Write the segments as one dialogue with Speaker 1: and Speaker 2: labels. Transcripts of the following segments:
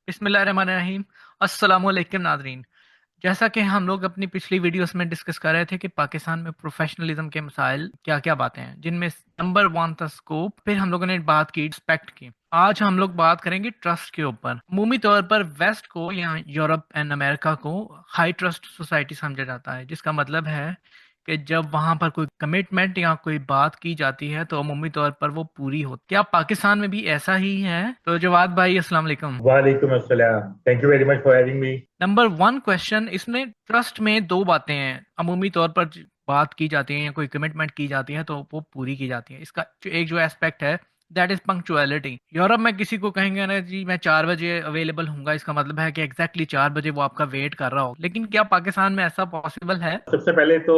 Speaker 1: बिस्मिल्लाहिर्रहमानिर्रहीम। अस्सलामुअलैकुम नादरीन। जैसा कि हम लोग अपनी पिछली वीडियोस में डिस्कस कर रहे थे कि पाकिस्तान में प्रोफेशनलिज्म के मसाइल क्या क्या बातें हैं, जिनमें नंबर वन था स्कोप। फिर हम लोगों ने बात की रिस्पेक्ट की। आज हम लोग बात करेंगे ट्रस्ट के ऊपर। अमूमी तौर पर वेस्ट को या यूरोप एंड अमेरिका को हाई ट्रस्ट सोसाइटी समझा जाता है, जिसका मतलब है कि जब वहां पर कोई कमिटमेंट या कोई बात की जाती है तो अमूमी तौर पर वो पूरी होती है। क्या पाकिस्तान में भी ऐसा ही है? तो जवाद भाई, अस्सलाम वालेकुम।
Speaker 2: वालेकुम अस्सलाम। Thank you very much for having me.
Speaker 1: Number one question, इसमें ट्रस्ट में दो बातें हैं। अमूमी तौर पर बात की जाती है या कोई कमिटमेंट की जाती है तो वो पूरी की जाती है। इसका एक जो एस्पेक्ट है, दैट इज पंक्चुअलिटी। यूरोप में किसी को कहेंगे ना जी मैं 4 बजे अवेलेबल हूंगा, इसका मतलब है कि एग्जैक्टली 4 बजे वो आपका वेट कर रहा हो। लेकिन क्या पाकिस्तान में ऐसा पॉसिबल है?
Speaker 2: सबसे पहले तो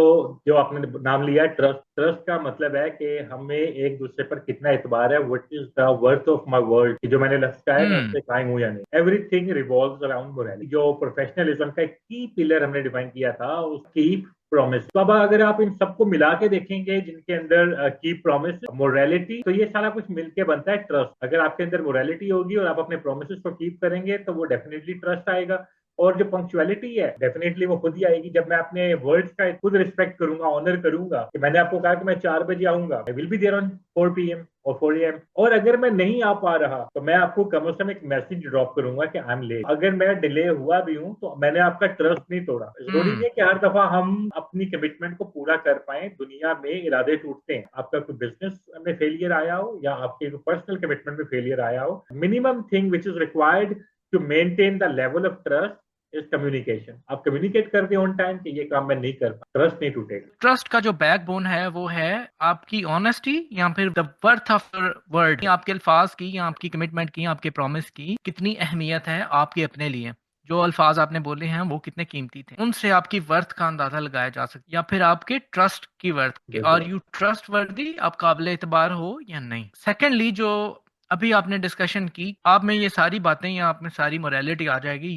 Speaker 2: जो आपने नाम लिया ट्रस्ट, ट्रस्ट का मतलब है कि हमें एक दूसरे पर कितना एतबार है। What is the worth of my word, कि जो मैंने लफ्ज कहा है मैं उस
Speaker 1: हम्म।
Speaker 2: पर कायम हूं या नहीं। Everything revolves around morality. जो प्रोफेशनलिज्म का एक की पिलर हमने डिफाइन किया था, उस की प्रॉमिस। तो अब अगर आप इन सबको मिला के देखेंगे जिनके अंदर की प्रॉमिस, मोरालिटी, तो ये सारा कुछ मिलके बनता है ट्रस्ट। अगर आपके अंदर मोरालिटी होगी और आप अपने प्रोमिस को कीप करेंगे तो वो डेफिनेटली ट्रस्ट आएगा। और जो पंक्चुअलिटी है डेफिनेटली वो खुद ही आएगी जब मैं अपने वर्ड्स का खुद रिस्पेक्ट करूंगा, ऑनर करूंगा। कि मैंने आपको कहा कि मैं 4 बजे आऊंगा, I will be there on 4 PM और 4 AM। और अगर मैं नहीं आ पा रहा तो मैं आपको कम से कम एक मैसेज ड्रॉप करूंगा कि आई एम लेट। अगर मैं डिले हुआ भी हूं तो मैंने आपका ट्रस्ट नहीं तोड़ा। जरूरी नहीं
Speaker 1: हम्म।
Speaker 2: है कि हर दफा हम अपनी कमिटमेंट को पूरा कर पाए। दुनिया में इरादे टूटते हैं। आपका कोई बिजनेस में फेलियर आया हो या आपके पर्सनल कमिटमेंट में फेलियर आया हो, minimum thing which is required to maintain the level of trust is communication. आप कम्युनिकेट कर दें ऑन टाइम कि ये काम मैं नहीं कर पा, ट्रस्ट नहीं टूटेगा।
Speaker 1: ट्रस्ट का जो बैकबोन है वो है आपकी ऑनेस्टी या फिर द वर्थ ऑफ वर्ड। आपके अल्फाज की या आपकी कमिटमेंट की, आपके प्रॉमिस की कितनी अहमियत है आपके अपने लिए। जो अल्फाज आपने बोले हैं वो कितने कीमती थे, उनसे आपकी वर्थ का अंदाजा लगाया जा सकता है, या फिर आपके ट्रस्ट की वर्थ के।
Speaker 2: बिल्कुल।
Speaker 1: आर यू ट्रस्ट वर्दी, आप काबिल एतबार हो या नहीं। सेकेंडली, जो अभी आपने डिस्कशन की, आप में ये सारी बातें या आप में सारी मोरालिटी आ जाएगी।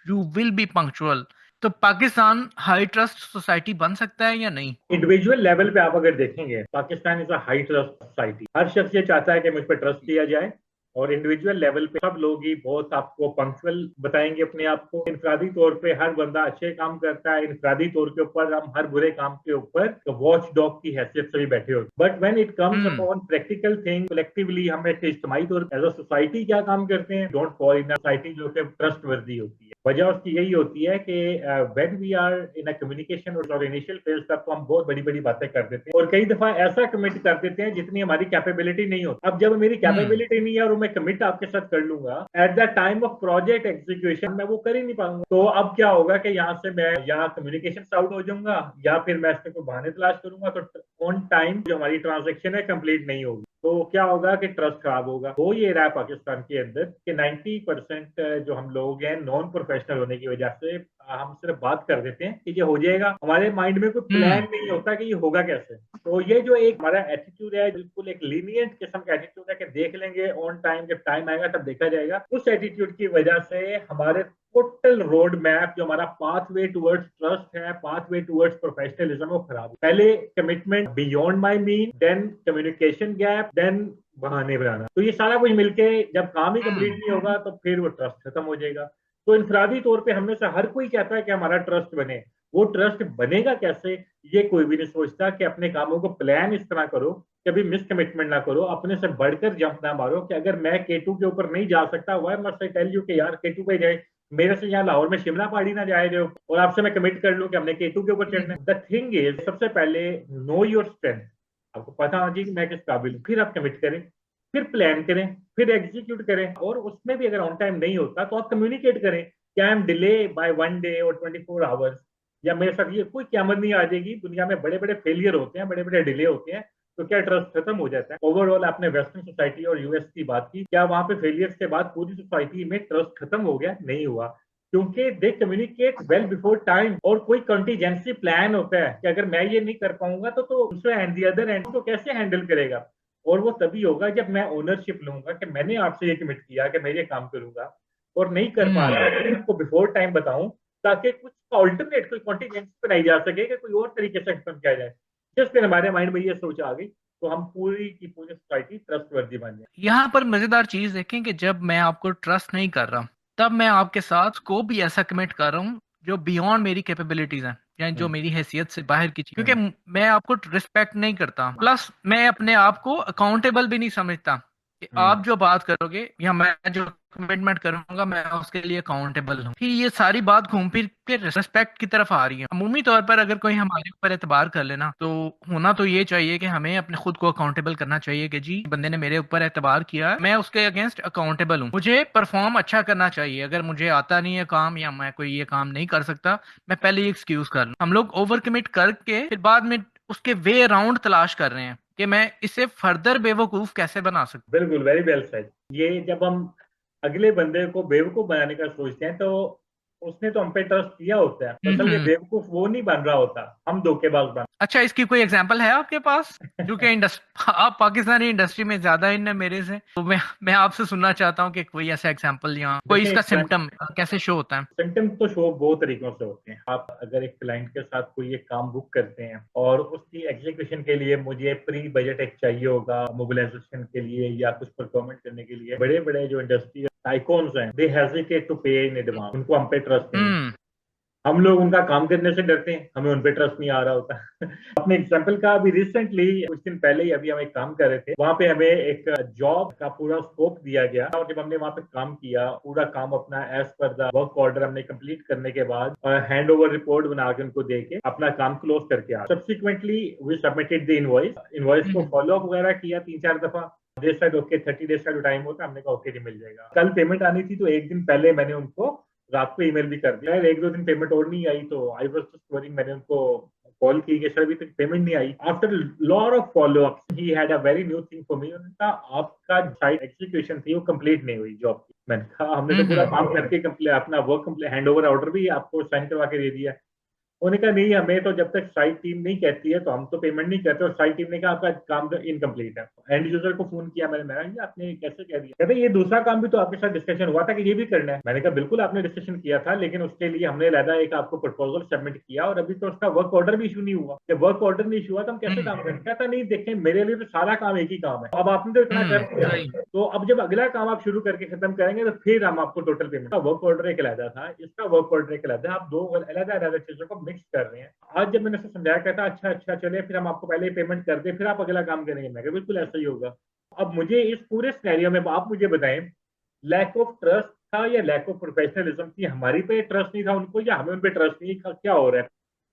Speaker 1: You will be punctual. तो पाकिस्तान हाई ट्रस्ट सोसाइटी बन सकता है या नहीं?
Speaker 2: इंडिविजुअल लेवल पे आप अगर देखेंगे, Pakistan is a high trust society. हर शख्स ये चाहता है कि मुझ पर ट्रस्ट किया जाए। और इंडिविजुअल लेवल पे सब लोग ही बहुत आपको पंक्चुअल बताएंगे अपने आप को। इनफरादी तौर पे हर बंदा अच्छे काम करता है, इनफरादी तौर के ऊपर हम हर बुरे काम के ऊपर वॉच डॉग की हैसियत से भी बैठे होते। But when it comes
Speaker 1: hmm.
Speaker 2: Upon practical thing, collectively हम एक इज्तिमाई तौर एज अ सोसाइटी क्या काम करते हैं, डोंट फॉल इन सोसाइटी जो कि ट्रस्ट वर्दी होती है। वजह उसकी यही होती है कि when we are in a communication और इनिशियल फेज तक तो हम बहुत बड़ी बड़ी बातें कर देते हैं और कई दफा ऐसा कमिट कर देते हैं जितनी हमारी कैपेबिलिटी नहीं होती। अब जब मेरी
Speaker 1: हम्म।
Speaker 2: कैपेबिलिटी नहीं है और मैं कमिट आपके साथ कर लूंगा, at the time of project execution मैं वो कर ही नहीं पाऊंगा। तो अब क्या होगा कि यहाँ से मैं या कम्युनिकेशन आउट हो जाऊंगा या फिर मैं इसमें कोई बहाने तलाश करूंगा। तो ऑन टाइम जो हमारी ट्रांजेक्शन है कंप्लीट नहीं होगी तो क्या होगा कि ट्रस्ट खराब होगा। तो ये रहा है पाकिस्तान के अंदर कि 90% जो हम लोग हैं नॉन प्रोफेशनल होने की वजह से हम सिर्फ बात कर देते हैं कि ये हो जाएगा। हमारे माइंड में कोई
Speaker 1: हम्म।
Speaker 2: प्लान नहीं होता कि ये होगा कैसे। तो ये जो एक हमारा एटीट्यूड है, बिल्कुल एक लीनियंट किस्म का एटीट्यूड है कि देख लेंगे ऑन टाइम, जब टाइम आएगा तब देखा जाएगा। उस एटीट्यूड की वजह से हमारे टोटल रोड मैप जो हमारा पाथवे टुवर्ड्स ट्रस्ट है, पाथवे टुवर्ड्स प्रोफेशनलिज्म, वो खराब है। पहले commitment beyond my mean, then communication gap, then बहाने बनाना। तो ये सारा कुछ मिलके जब काम ही कंप्लीट
Speaker 1: हम्म।
Speaker 2: नहीं होगा तो फिर वो ट्रस्ट खत्म हो जाएगा। तो इंफरादी तौर पे हम में से हर कोई कहता है कि हमारा ट्रस्ट बने। वो ट्रस्ट बनेगा कैसे, ये कोई भी नहीं सोचता। कि अपने कामों को प्लान इस तरह करो, कभी मिस कमिटमेंट ना करो, अपने से बढ़कर जंप ना मारो। कि अगर मैं K2 के ऊपर नहीं जा सकता, why must I tell you कि यार K2 पे जाए, मेरे से यहाँ लाहौर में शिमला पहाड़ी ना जाए रहे हो और आपसे मैं कमिट कर लूं कि हमने K2 के ऊपर चढ़ना
Speaker 1: हम्म।
Speaker 2: है। द थिंग इज, सबसे पहले नो योर स्ट्रेंथ। आपको पता होना चाहिए कि मैं किस काबिल हूँ, फिर आप कमिट करें, फिर प्लान करें, फिर एग्जीक्यूट करें। और उसमें भी अगर ऑन टाइम नहीं होता तो आप कम्युनिकेट करें। क्या I am delay by 1 day और 24 आवर्स, या मेरे साथ ये कोई क्यामत नहीं आ जाएगी। दुनिया में बड़े बड़े फेलियर होते हैं, बड़े बड़े डिले होते हैं, तो क्या ट्रस्ट खत्म हो जाता है? ओवरऑल आपने वेस्टर्न सोसाइटी और यूएस की बात की, क्या वहां पे फेलियर्स के बाद पूरी सोसाइटी में ट्रस्ट खत्म हो गया? नहीं हुआ। क्योंकि दे कम्युनिकेट वेल बिफोर टाइम। और कोई कंटीजेंसी प्लान होता है कि अगर मैं ये नहीं कर पाऊंगा तो दूसरा एंड, दी अदर एंड तो कैसे हैंडल करेगा। और वो तभी होगा जब मैं ओनरशिप लूंगा कि मैंने आपसे ये कमिट किया कि मैं ये काम करूंगा और नहीं कर पा
Speaker 1: हम्म।
Speaker 2: रहा, फिर आपको बिफोर टाइम बताऊं, ताकि कुछ ऑल्टरनेट, कोई कॉन्टीजेंसी बनाई जा सके कि कोई और तरीके से एक्शन किया जाए। जिस दिन हमारे माइंड में ये सोच आ गई तो हम पूरी की पूरी सोसाइटी ट्रस्ट वर्दी बन जाए।
Speaker 1: यहाँ पर मजेदार चीज देखें कि जब मैं आपको ट्रस्ट नहीं कर रहा, तब मैं आपके साथ स्कोप भी ऐसा कमिट कर रहा हूँ जो बियॉन्ड मेरी कैपेबिलिटीज हैं, यानी जो मेरी हैसियत से बाहर की चीज, क्योंकि मैं आपको रिस्पेक्ट नहीं करता, प्लस मैं अपने आप को अकाउंटेबल भी नहीं समझता कि आप जो बात करोगे या मैं जो कमिटमेंट करूंगा मैं उसके लिए अकाउंटेबल हूँ। फिर ये सारी बात घूम फिर के रिस्पेक्ट की तरफ आ रही है। अमूमी तौर पर अगर कोई हमारे ऊपर एतबार कर लेना तो होना तो ये चाहिए कि हमें अपने खुद को अकाउंटेबल करना चाहिए कि जी बंदे ने मेरे ऊपर एतबार किया, मैं उसके अगेंस्ट अकाउंटेबल हूँ, मुझे परफॉर्म अच्छा करना चाहिए। अगर मुझे आता नहीं है काम या मैं कोई ये काम नहीं कर सकता, मैं पहले ही एक्सक्यूज कर लूँ। हम लोग ओवर कमिट करके फिर बाद में उसके वे अराउंड तलाश कर रहे हैं कि मैं इसे फर्दर बेवकूफ कैसे बना सकता।
Speaker 2: बिल्कुल, वेरी वेल सेड। ये जब हम अगले बंदे को बेवकूफ बनाने का सोचते हैं तो उसने तो हम पे ट्रस्ट किया होता है, असल में
Speaker 1: हम्म।
Speaker 2: बेवकूफ वो नहीं बन रहा होता, हम धोखेबाज बन।
Speaker 1: अच्छा, इसकी कोई एग्जांपल है आपके पास? क्योंकि आप पाकिस्तानी इंडस्ट्री में ज्यादा इन है मेरे से, तो मैं आपसे सुनना चाहता हूँ कि कोई ऐसा एग्जांपल या कोई
Speaker 2: देखिए,
Speaker 1: इसका सिम्टम कैसे शो होता है।
Speaker 2: सिम्टम्स तो शो बहुत तरीकों से होते हैं। आप अगर एक क्लाइंट के साथ कोई एक काम बुक करते हैं और उसकी एग्जीक्यूशन के लिए मुझे प्री बजट एक चाहिए होगा, मोबिलाइजेशन के लिए या कुछ परफॉर्मेंट करने के लिए, बड़े बड़े जो इंडस्ट्री आइकॉन्स हैं दे हेजिटेट टू पे इन एडवांस, उनको हम पे ट्रस्ट नहीं।
Speaker 1: हम्म।
Speaker 2: हम लोग उनका काम करने से डरते हैं, हमें उन पे ट्रस्ट नहीं आ रहा होता। अपने एग्जाम्पल का अभी रिसेंटली कुछ दिन पहले ही अभी हम एक काम कर रहे थे, वहां पे हमें एक जॉब का पूरा स्कोप दिया गया और जब हमने वहां पे काम किया, पूरा काम अपना as per the work order हमने कंप्लीट करने के बाद हैंड ओवर रिपोर्ट बना के उनको दे के अपना काम क्लोज करके आ subsequently we submitted the invoice. Invoice को
Speaker 1: हम्म।
Speaker 2: फॉलो अप वगैरह किया 3-4 दफा। दे साइड ओके, 30 डेज का जो टाइम होता है, हमने कहा ओके जी मिल जाएगा। कल पेमेंट आनी थी तो एक दिन पहले मैंने उनको रात को ईमेल भी कर दिया। यार 1-2 दिन पेमेंट और नहीं आई तो आई वाज जस्ट वरिंग, मैंने उनको कॉल की कि सर अभी तक पेमेंट नहीं आई। After lot of follow up he had a very new thing for me. उन्होंने कहा आपका साइट एग्जीक्यूशन थी वो कंप्लीट नहीं हुई जॉब की। मैंने कहा हमने तो पूरा काम
Speaker 1: हम्म।
Speaker 2: करके अपना वर्क हैंड ओवर ऑर्डर भी आपको साइन करवा के दे दिया। उन्होंने कहा नहीं, हमें तो जब तक साइट टीम नहीं कहती है तो हम तो पेमेंट नहीं करते। और साइट टीम ने कहा आपका काम तो इनकम्प्लीट है। एंड यूजर को फोन किया मैंने, ये आपने कैसे कह दिया? कहते ये दूसरा काम भी तो आपके साथ डिस्कशन हुआ था कि ये भी करना है। मैंने कहा बिल्कुल आपने डिस्कशन किया था, लेकिन उसके लिए हमने लहदा एक आपको प्रपोजल सबमिट किया और अभी तो उसका वर्क ऑर्डर भी इशू नहीं हुआ। जब वर्क ऑर्डर नहीं इशू हुआ तो हम कैसे काम करें? कहता नहीं देखें, मेरे लिए तो सारा काम एक ही काम है, अब आपने तो इतना कर दिया,
Speaker 1: सही।
Speaker 2: तो अब जब अगला काम आप शुरू करके खत्म करेंगे तो फिर हम आपको टोटल पेमेंट। वर्क ऑर्डर एक अलहदा था, इसका वर्क ऑर्डर एक अलहदा। आप दो अलग अलग चीजों को मिक्स कर रहे हैं। आज जब मैंने उसे समझाया, कहता अच्छा अच्छा चले फिर हम आपको पहले पेमेंट कर दें फिर आप अगला काम करेंगे। मैं बिल्कुल ऐसा ही होगा। अब मुझे इस पूरे सिनेरियो में आप मुझे बताएं, लैक ऑफ ट्रस्ट था या लैक ऑफ प्रोफेशनलिज्म थी? हमारी पे ट्रस्ट नहीं था उनको या हमें उन पे ट्रस्ट नहीं था? क्या हो रहा है?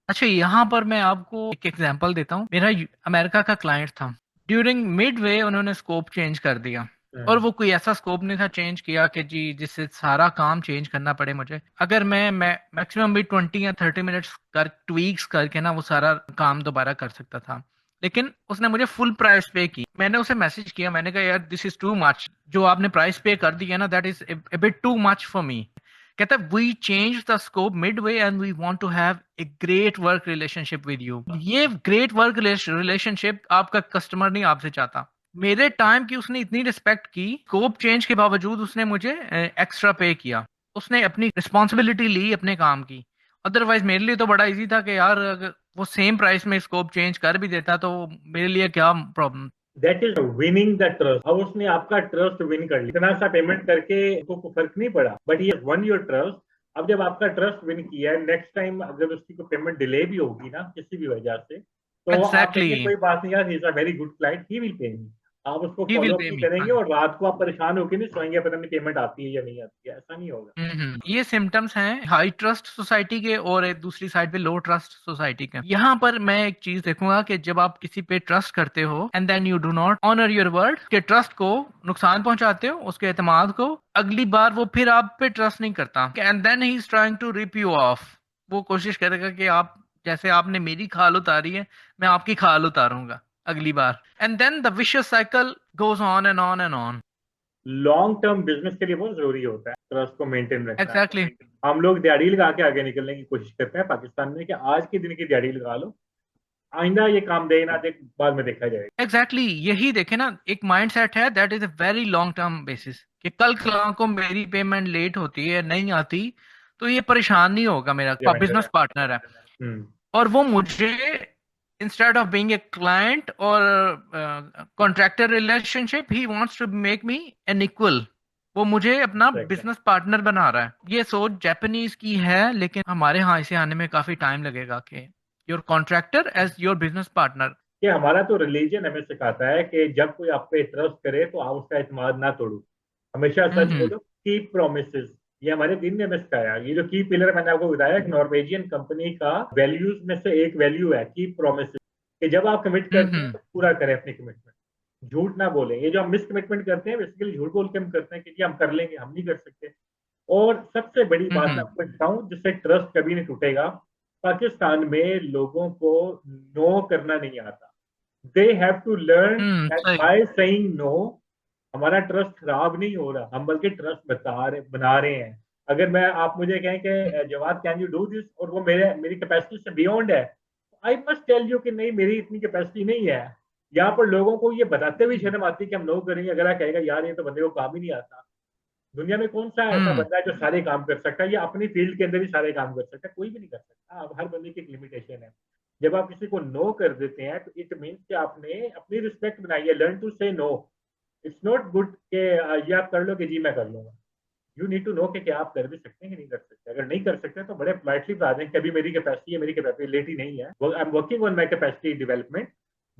Speaker 1: अच्छा, यहाँ पर मैं आपको एक एग्जांपल देता हूँ। मेरा अमेरिका का क्लाइंट था, ड्यूरिंग मिड वे उन्होंने स्कोप चेंज कर दिया। और वो कोई ऐसा स्कोप नहीं था चेंज किया कि जी जिससे सारा काम चेंज करना पड़े मुझे। अगर मैं मैक्सिमम भी 20 या 30 मिनट्स कर ट्वीक्स करके ना वो सारा काम दोबारा कर सकता था, लेकिन उसने मुझे फुल प्राइस पे की। मैंने उसे मैसेज किया, मैंने कहा यार दिस इज टू मच, जो आपने प्राइस पे कर दिया ना that is a bit too much for me. कहता है we change the scope midway and we want to have a great work relationship with you. ये ग्रेट वर्क रिलेशनशिप आपका कस्टमर नहीं आपसे चाहता। मेरे टाइम की उसने इतनी रिस्पेक्ट की, स्कोप चेंज के बावजूद उसने मुझे एक्स्ट्रा पे किया। उसने अपनी रिस्पॉन्सिबिलिटी ली अपने काम की। अदरवाइज मेरे लिए तो बड़ा इजी था कि यार अगर वो सेम प्राइस में स्कोप चेंज कर भी देता तो मेरे लिए क्या problem.
Speaker 2: That is winning the trust. अब उसने आपका ट्रस्ट विन कर लिया, इतना सा पेमेंट करके उसको फर्क नहीं पड़ा, बट ये वन योर ट्रस्ट। अब जब आपका ट्रस्ट विन किया है, नेक्स्ट टाइम अगर उसकी कोई पेमेंट डिले भी होगी ना किसी भी वजह से, तो आप
Speaker 1: एग्जैक्टली।
Speaker 2: कहेंगे कोई बात नहीं यार, he is a very good client, he will pay me. आप उसको
Speaker 1: ही विल
Speaker 2: फॉलो अप
Speaker 1: पे
Speaker 2: नहीं
Speaker 1: मी।
Speaker 2: करेंगे और रात को आप परेशान होकर नहीं सोएंगे पता नहीं पेमेंट आती है या नहीं आती है, ऐसा नहीं होगा।
Speaker 1: ये सिम्टम्स हैं हाई ट्रस्ट सोसाइटी के और एक दूसरी साइड पे लो ट्रस्ट सोसाइटी के। यहाँ पर मैं एक चीज देखूंगा कि जब आप किसी पे ट्रस्ट करते हो and then you do not honour your word, के ट्रस्ट को नुकसान पहुंचाते हो, उसके एतमाद को, अगली बार वो फिर आप पे ट्रस्ट नहीं करता and then he is trying to rip you off. वो कोशिश करेगा कि आप जैसे आपने मेरी खाल उतारी है मैं आपकी खाल उतारूंगा अगली बार, and then the vicious cycle goes on and on and on.
Speaker 2: Long term business के लिए बहुत जरूरी होता है ट्रस्ट को मेंटेन रखना।
Speaker 1: एग्जैक्टली।
Speaker 2: हम लोग दिहाड़ी लगा के आगे निकलने की कोशिश करते हैं पाकिस्तान में कि आज के दिन की दिहाड़ी लगा लो, आइंदा ये काम दे ना दे बाद में देखा जाएगा।
Speaker 1: एग्जैक्टली यही देखे ना, एक माइंड सेट है that is a very long term basis कि कल को मेरी पेमेंट लेट होती है नहीं आती तो ये परेशान नहीं होगा, मेरा बिजनेस पार्टनर है।
Speaker 2: हम्म।
Speaker 1: और वो मुझे instead of being a client और contractor relationship he wants to make me an equal. वो मुझे अपना
Speaker 2: Exactly.
Speaker 1: बिजनेस पार्टनर बना रहा है। ये सोच जापानीज की है, लेकिन हमारे यहाँ इसे आने में काफी टाइम लगेगा कि your contractor as your business partner.
Speaker 2: कि हमारा तो रिलीजन हमें सिखाता है कि जब कोई आप पे ट्रस्ट करे तो आप उसका एतमाद ना तोड़ो, हमेशा सच
Speaker 1: हम्म।
Speaker 2: बोलो, कीप प्रोमिसेस। ये हमारे दिन ने हमें सिखाया। ये जो की पिलर मैंने आपको बताया कि नॉर्वेजियन कंपनी का वैल्यूज में से एक वैल्यू है कीप प्रोमिसेस, कि जब आप कमिट करते हैं
Speaker 1: हम्म।
Speaker 2: तो पूरा करें अपनी कमिटमेंट, झूठ ना बोलें। ये जो हम मिस कमिटमेंट करते हैं बेसिकली झूठ बोल के हम करते हैं कि जी हम कर लेंगे, हम नहीं कर सकते। और सबसे बड़ी बात मैं
Speaker 1: हम्म।
Speaker 2: आपको बताऊं जिससे ट्रस्ट कभी नहीं टूटेगा, पाकिस्तान में लोगों को नो करना नहीं आता। They have to learn that
Speaker 1: सही।
Speaker 2: बाय सेइंग नो हमारा ट्रस्ट खराब नहीं हो रहा, हम बल्कि ट्रस्ट बना रहे हैं। अगर मैं आप मुझे कहें कि जवाब कैन यू डू दिस और वो मेरी कैपेसिटी से बियॉन्ड है, आई मस्ट टेल यू कि नहीं मेरी इतनी कैपेसिटी नहीं है। यहाँ पर लोगों को ये बताते हुए शर्म आती है कि हम नो करेंगे, अगर आप कहेगा यार ये तो बंदे को काम ही नहीं आता। दुनिया में कौन सा ऐसा
Speaker 1: हम्म।
Speaker 2: बंदा है जो सारे काम कर सकता है या अपनी फील्ड के अंदर ही सारे काम कर सकता है? कोई भी नहीं कर सकता। अब हर बंदे की एक लिमिटेशन है। जब आप किसी को नो कर देते हैं तो इट मीन्स कि आपने अपनी रिस्पेक्ट बनाई है। लर्न टू से नो। इट्स नॉट गुड कि ये आप कर लो कि जी मैं कर लूंगा। यू नीड टू नो कि क्या आप कर भी सकते हैं कि नहीं कर सकते। अगर नहीं कर सकते तो बड़े पोलाइटली बता दें कि अभी मेरी कैपेसिटी है, मेरी कैपेबिलिटी नहीं है, I am working on my capacity development.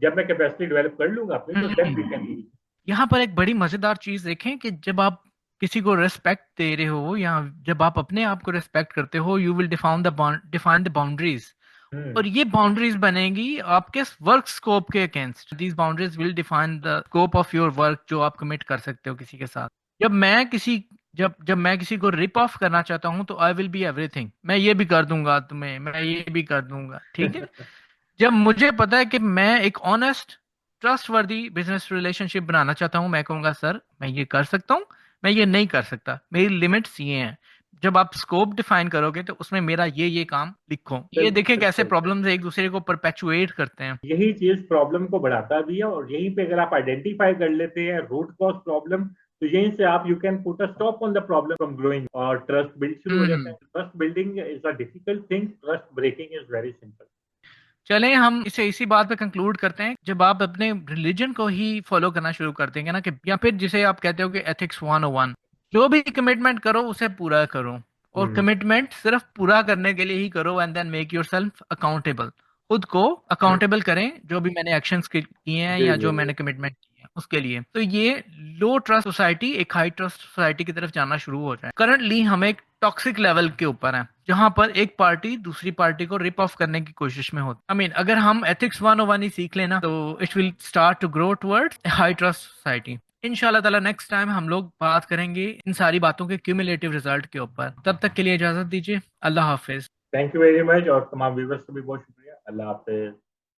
Speaker 2: जब मैं कैपेसिटी डेवलप कर लूंगा अपनी तो देन वी
Speaker 1: हम्म।
Speaker 2: कैन।
Speaker 1: यहाँ पर एक बड़ी मजेदार चीज देखें कि जब आप किसी को रिस्पेक्ट दे रहे हो या जब आप अपने आप को रिस्पेक्ट करते हो, you will define the boundaries.
Speaker 2: Hmm.
Speaker 1: और ये बाउंड्रीज बनेगी आपके वर्क स्कोप के against. These boundaries will define the scope of your work जो आप कमिट कर सकते हो किसी के साथ। जब मैं किसी जब मैं किसी को रिप ऑफ करना चाहता हूं तो आई विल बी एवरीथिंग। मैं ये भी कर दूंगा तुम्हें, मैं ये भी कर दूंगा, ठीक है। जब मुझे पता है कि मैं एक ऑनेस्ट ट्रस्ट वर्दी बिजनेस रिलेशनशिप बनाना चाहता हूं, मैं कहूंगा सर मैं ये कर सकता हूँ, मैं ये नहीं कर सकता, मेरी लिमिट्स ये हैं। जब आप स्कोप डिफाइन करोगे तो उसमें मेरा ये काम लिखो। ये
Speaker 2: बिल्कुल
Speaker 1: देखें कैसे
Speaker 2: बिल्कुल।
Speaker 1: प्रॉब्लम्स एक दूसरे को परपेचुएट करते हैं।
Speaker 2: यही चीज प्रॉब्लम को बढ़ाता भी है, और यहीं पे अगर आप आइडेंटिफाई कर लेते हैं रूट कॉज प्रॉब्लम, तो यहीं से आप you can put a stop on the problem from growing, और ट्रस्ट बिल्ड शुरू हो जाता
Speaker 1: हम्म।
Speaker 2: है। Trust building is a difficult thing, trust breaking is very simple.
Speaker 1: चलें हम इसे इसी बात पे कंक्लूड करते हैं। जब आप अपने रिलीजन को ही फॉलो करना शुरू कर देंगे ना, कि या फिर जिसे आप कहते हो कि एथिक्स 101, जो भी कमिटमेंट करो उसे पूरा करो। और
Speaker 2: हम्म।
Speaker 1: कमिटमेंट सिर्फ पूरा करने के लिए ही करो, and then make yourself accountable. खुद को अकाउंटेबल करें जो भी मैंने एक्शंस किए हैं
Speaker 2: जी
Speaker 1: या
Speaker 2: जी
Speaker 1: जो
Speaker 2: जी।
Speaker 1: मैंने कमिटमेंट किए हैं उसके लिए। तो ये लो ट्रस्ट सोसाइटी एक हाई ट्रस्ट सोसाइटी की तरफ जाना शुरू हो जाए। करंटली हम एक टॉक्सिक लेवल के ऊपर हैं जहां पर एक पार्टी दूसरी पार्टी को रिप ऑफ करने की कोशिश में होती। आई मीन अगर हम एथिक्स 101 ही सीख लेना तो it will start to grow towards high trust society. इंशाल्लाह ताला नेक्स्ट टाइम हम लोग बात करेंगे इन सारी बातों के क्यूमुलेटिव रिजल्ट के ऊपर। तब तक के लिए इजाजत दीजिए। अल्लाह हाफिज।
Speaker 2: थैंक यू वेरी मच, और तमाम व्यूवर्स को भी बहुत शुक्रिया। अल्लाह हाफिज।